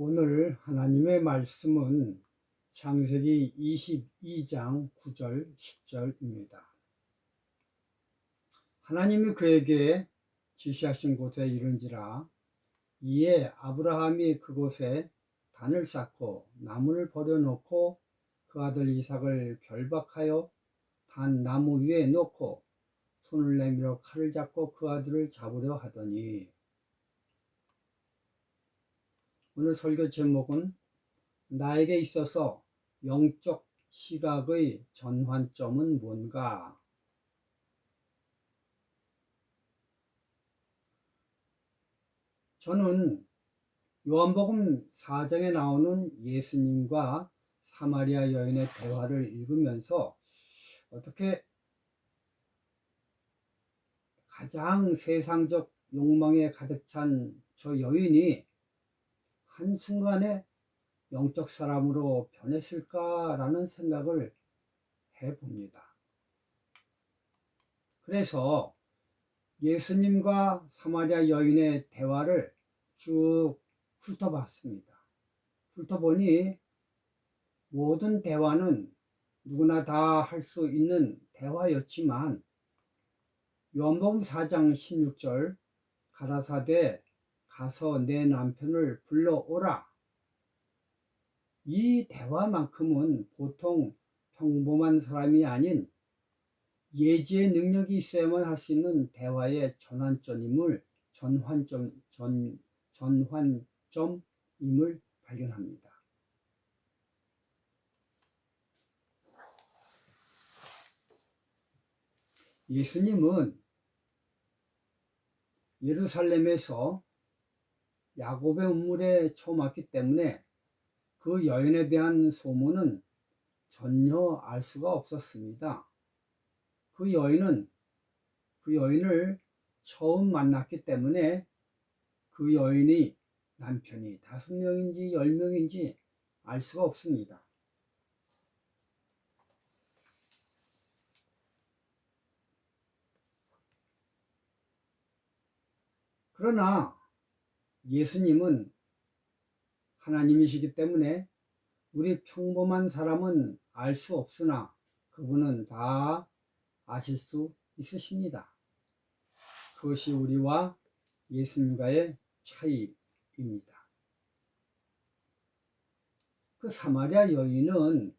오늘 하나님의 말씀은 창세기 22장 9절 10절입니다. 하나님이 그에게 지시하신 곳에 이른지라 이에 아브라함이 그곳에 단을 쌓고 나무를 버려놓고 그 아들 이삭을 결박하여 단 나무 위에 놓고 손을 내밀어 칼을 잡고 그 아들을 잡으려 하더니. 오늘 설교 제목은 나에게 있어서 영적 시각의 전환점은 뭔가? 저는 요한복음 4장에 나오는 예수님과 사마리아 여인의 대화를 읽으면서 어떻게 가장 세상적 욕망에 가득 찬 저 여인이 한순간에 영적 사람으로 변했을까라는 생각을 해봅니다. 그래서 예수님과 사마리아 여인의 대화를 쭉 훑어봤습니다. 훑어보니 모든 대화는 누구나 다 할 수 있는 대화였지만 요한복음 4장 16절 가라사대 가서 내 남편을 불러오라, 이 대화만큼은 보통 평범한 사람이 아닌 예지의 능력이 있어야만 할 수 있는 대화의 전환점임을 발견합니다. 예수님은 예루살렘에서 야곱의 운물에 처음 왔기 때문에 그 여인에 대한 소문은 전혀 알 수가 없었습니다. 그 여인을 처음 만났기 때문에 그 여인이 남편이 5명인지 10명인지 알 수가 없습니다. 그러나 예수님은 하나님이시기 때문에 우리 평범한 사람은 알 수 없으나 그분은 다 아실 수 있으십니다. 그것이 우리와 예수님과의 차이입니다. 그 사마리아 여인은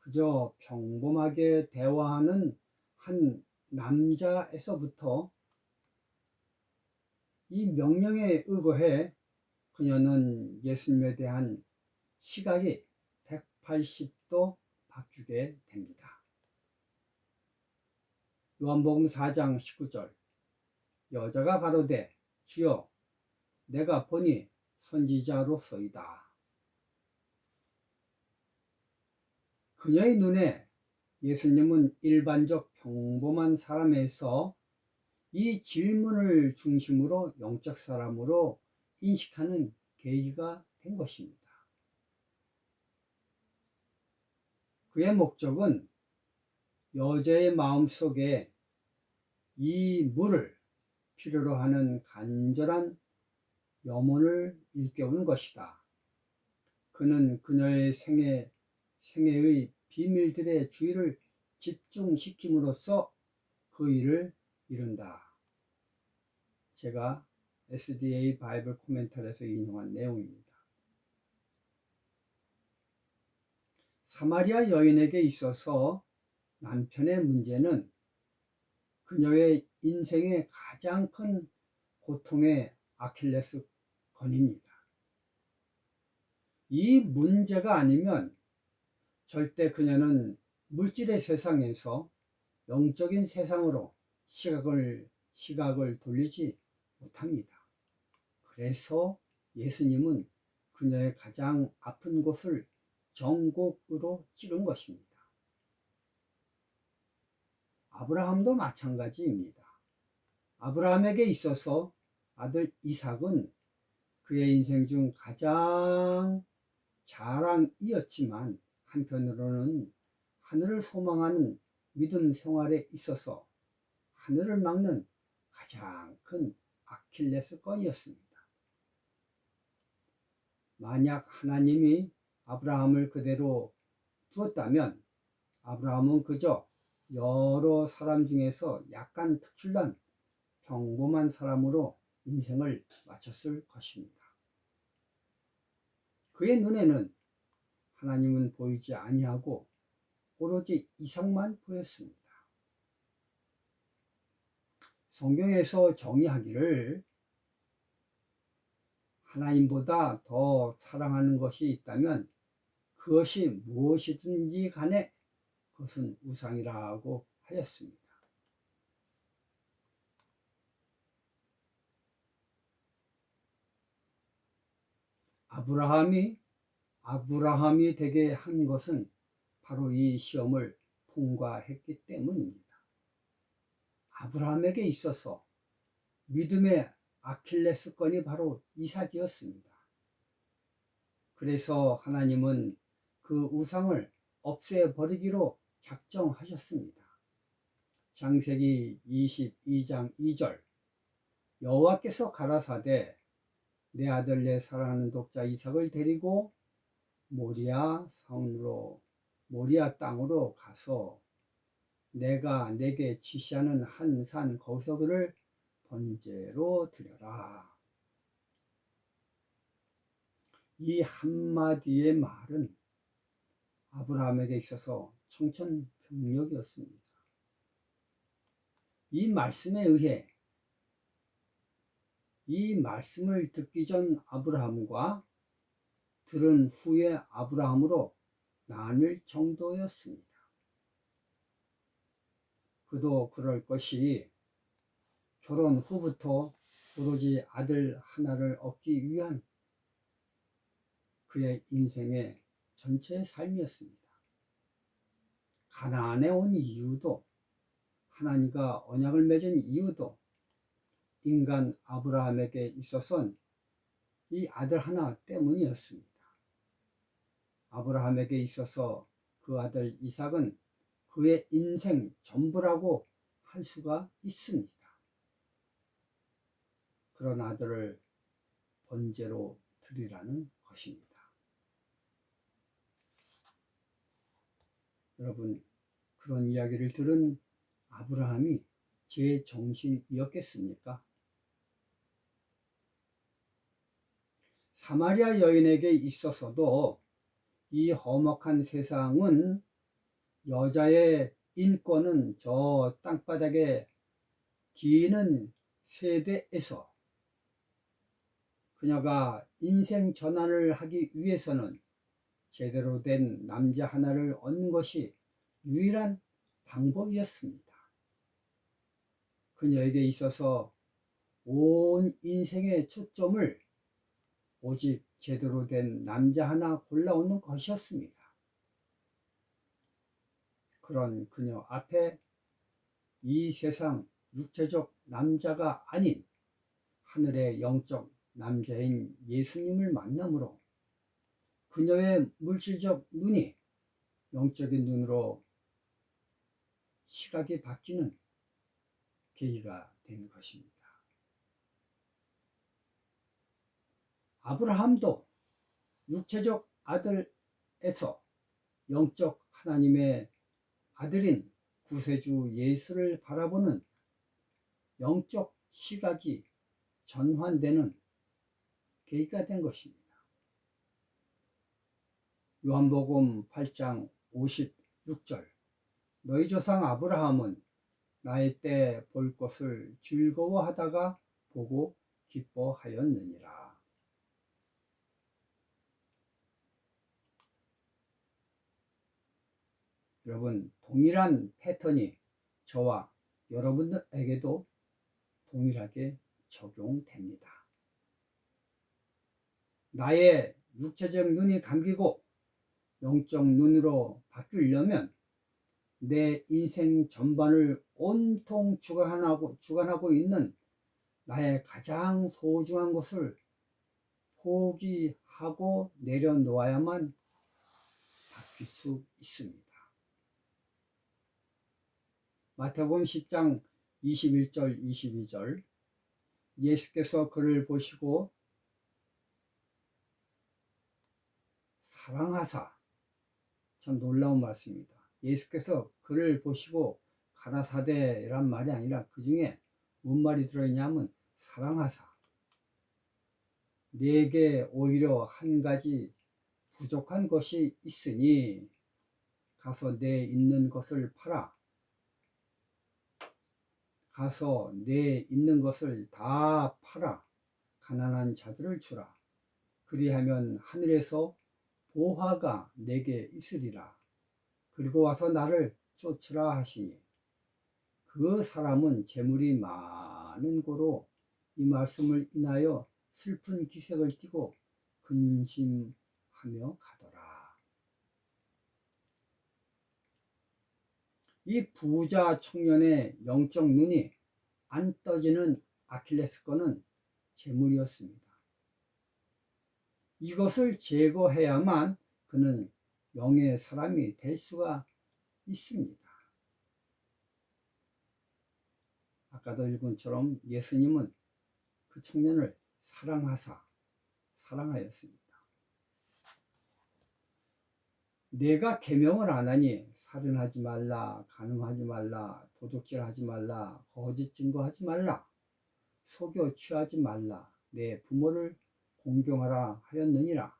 그저 평범하게 대화하는 한 남자에서부터 이 명령에 의거해 그녀는 예수님에 대한 시각이 180도 바뀌게 됩니다. 요한복음 4장 19절 여자가 가로되 주여 내가 보니 선지자로소이다. 그녀의 눈에 예수님은 일반적 평범한 사람에서 이 질문을 중심으로 영적 사람으로 인식하는 계기가 된 것입니다. 그의 목적은 여자의 마음속에 이 물을 필요로 하는 간절한 염원을 일깨우는 것이다. 그는 그녀의 생애의 비밀들의 주의를 집중시킴으로써 그 일을 이룬다. 제가 SDA 바이블 코멘터리에서 인용한 내용입니다. 사마리아 여인에게 있어서 남편의 문제는 그녀의 인생의 가장 큰 고통의 아킬레스건입니다. 이 문제가 아니면 절대 그녀는 물질의 세상에서 영적인 세상으로 시각을 돌리지 못합니다. 그래서 예수님은 그녀의 가장 아픈 곳을 정곡으로 찍은 것입니다. 아브라함도 마찬가지입니다. 아브라함에게 있어서 아들 이삭은 그의 인생 중 가장 자랑이었지만 한편으로는 하늘을 소망하는 믿음 생활에 있어서 하늘을 막는 가장 큰 아킬레스건이었습니다. 만약 하나님이 아브라함을 그대로 두었다면 아브라함은 그저 여러 사람 중에서 약간 특출난 평범한 사람으로 인생을 마쳤을 것입니다. 그의 눈에는 하나님은 보이지 아니하고 오로지 이성만 보였습니다. 성경에서 정의하기를 하나님보다 더 사랑하는 것이 있다면 그것이 무엇이든지 간에 그것은 우상이라고 하였습니다. 아브라함이 되게 한 것은 바로 이 시험을 통과했기 때문입니다. 아브라함에게 있어서 믿음의 아킬레스건이 바로 이삭이었습니다. 그래서 하나님은 그 우상을 없애버리기로 작정하셨습니다. 창세기 22장 2절 여호와께서 가라사대 내 아들 내 사랑하는 독자 이삭을 데리고 모리아 땅으로 가서 내가 내게 지시하는 한 산 거기서 그를 번제로 드려라. 이 한마디의 말은 아브라함에게 있어서 청천벽력이었습니다. 이 말씀에 의해 이 말씀을 듣기 전 아브라함과 들은 후의 아브라함으로 나뉠 정도였습니다. 그도 그럴 것이 결혼 후부터 오로지 아들 하나를 얻기 위한 그의 인생의 전체 삶이었습니다. 가나안에 온 이유도 하나님과 언약을 맺은 이유도 인간 아브라함에게 있어서는 이 아들 하나 때문이었습니다. 아브라함에게 있어서 그 아들 이삭은 그의 인생 전부라고 할 수가 있습니다. 그런 아들을 번제로 드리라는 것입니다. 여러분, 그런 이야기를 들은 아브라함이 제 정신이었겠습니까? 사마리아 여인에게 있어서도 이 험악한 세상은 여자의 인권은 저 땅바닥에 기이는 세대에서 그녀가 인생 전환을 하기 위해서는 제대로 된 남자 하나를 얻는 것이 유일한 방법이었습니다. 그녀에게 있어서 온 인생의 초점을 오직 제대로 된 남자 하나 골라오는 것이었습니다. 그런 그녀 앞에 이 세상 육체적 남자가 아닌 하늘의 영적 남자인 예수님을 만남으로 그녀의 물질적 눈이 영적인 눈으로 시각이 바뀌는 계기가 된 것입니다. 아브라함도 육체적 아들에서 영적 하나님의 아들인 구세주 예수를 바라보는 영적 시각이 전환되는 계기가 된 것입니다. 요한복음 8장 56절 너희 조상 아브라함은 나의 때 볼 것을 즐거워하다가 보고 기뻐하였느니라. 여러분, 동일한 패턴이 저와 여러분들에게도 동일하게 적용됩니다. 나의 육체적 눈이 감기고 영적 눈으로 바뀌려면 내 인생 전반을 온통 주관하고 있는 나의 가장 소중한 것을 포기하고 내려놓아야만 바뀔 수 있습니다. 마태복음 10장 21절 22절 예수께서 그를 보시고 사랑하사. 참 놀라운 말씀입니다. 예수께서 그를 보시고 가라사대란 말이 아니라 그 중에 뭔 말이 들어있냐면 사랑하사. 내게 오히려 한 가지 부족한 것이 있으니 가서 내 있는 것을 팔아. 가서 내 있는 것을 다 팔아 가난한 자들을 주라. 그리하면 하늘에서 보화가 내게 있으리라. 그리고 와서 나를 쫓으라 하시니 그 사람은 재물이 많은 고로 이 말씀을 인하여 슬픈 기색을 띠고 근심하며 가더라. 이 부자 청년의 영적 눈이 안 떠지는 아킬레스건은 재물이었습니다. 이것을 제거해야만 그는 영의 사람이 될 수가 있습니다. 아까도 읽은 것처럼 예수님은 그 청년을 사랑하였습니다. 내가 계명을 안 하니 살인하지 말라, 간음하지 말라, 도적질하지 말라, 거짓 증거하지 말라, 속여 취하지 말라, 내 부모를 공경하라 하였느니라.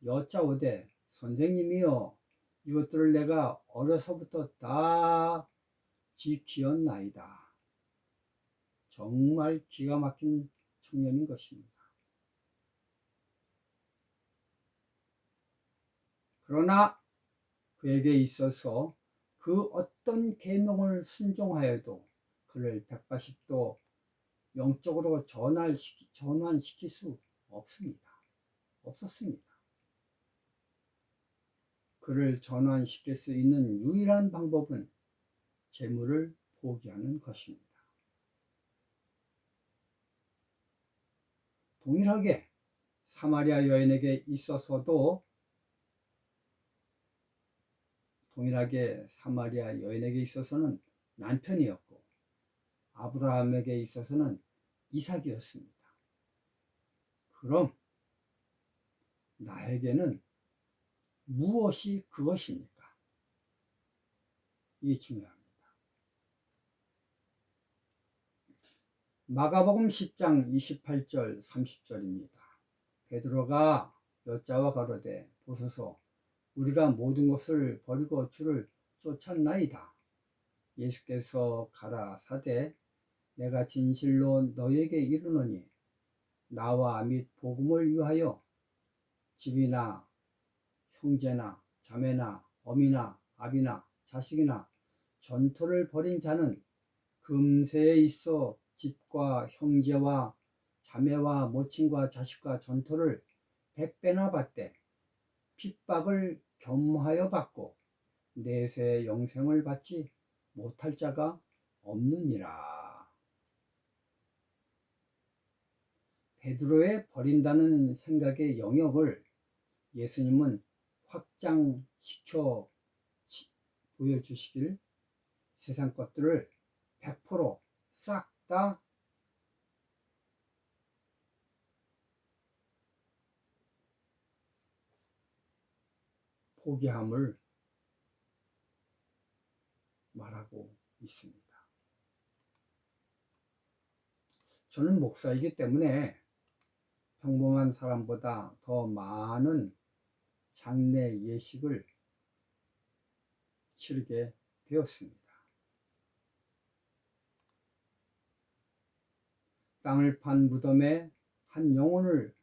여짜오되 선생님이여 이것들을 내가 어려서부터 다 지키었나이다. 정말 기가 막힌 청년인 것입니다. 그러나 그에게 있어서 그 어떤 계명을 순종하여도 그를 180도 영적으로 전환시킬 수 없었습니다. 그를 전환시킬 수 있는 유일한 방법은 재물을 포기하는 것입니다. 동일하게 사마리아 여인에게 있어서는 남편이었고 아브라함에게 있어서는 이삭이었습니다. 그럼 나에게는 무엇이 그것입니까? 이게 중요합니다. 마가복음 10장 28절 30절입니다. 베드로가 여짜와 가로되 보소서 우리가 모든 것을 버리고 주를 쫓았나이다. 예수께서 가라사대 내가 진실로 너에게 이르노니 나와 및 복음을 위하여 집이나 형제나 자매나 어미나 아비나 자식이나 전토를 벌인 자는 금세에 있어 집과 형제와 자매와 모친과 자식과 전토를 100배나 받되 핍박을 겸하여 받고 내세 영생을 받지 못할 자가 없느니라. 베드로의 버린다는 생각의 영역을 예수님은 확장시켜 보여주시길 세상 것들을 100% 싹 다 포기함을 말하고 있습니다. 저는 목사이기 때문에 평범한 사람보다 더 많은 장례 예식을 치르게 되었습니다. 땅을 판 무덤에 한 영혼을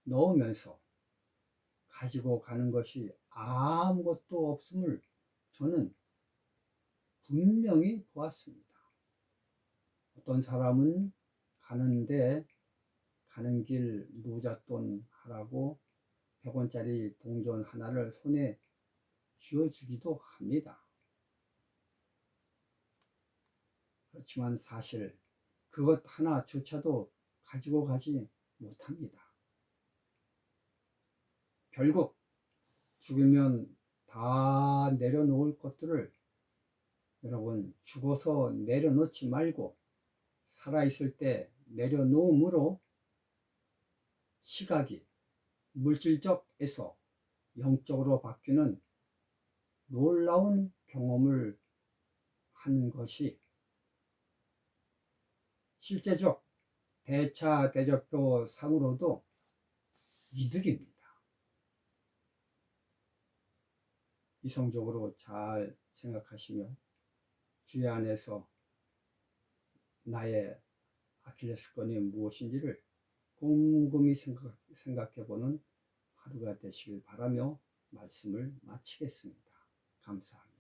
넣으면서 가지고 가는 것이 아무것도 없음을 저는 분명히 보았습니다. 어떤 사람은 가는 길 노잣돈 하라고 100원짜리 동전 하나를 손에 쥐어주기도 합니다. 그렇지만 사실 그것 하나조차도 가지고 가지 못합니다. 결국 죽으면 다 내려놓을 것들을 여러분 죽어서 내려놓지 말고 살아있을 때 내려놓음으로 시각이 물질적에서 영적으로 바뀌는 놀라운 경험을 하는 것이 실제적 대차 대적표 상으로도 이득입니다. 이성적으로 잘 생각하시며 주의 안에서 나의 아킬레스건이 무엇인지를 곰곰이 생각해보는 하루가 되시길 바라며 말씀을 마치겠습니다. 감사합니다.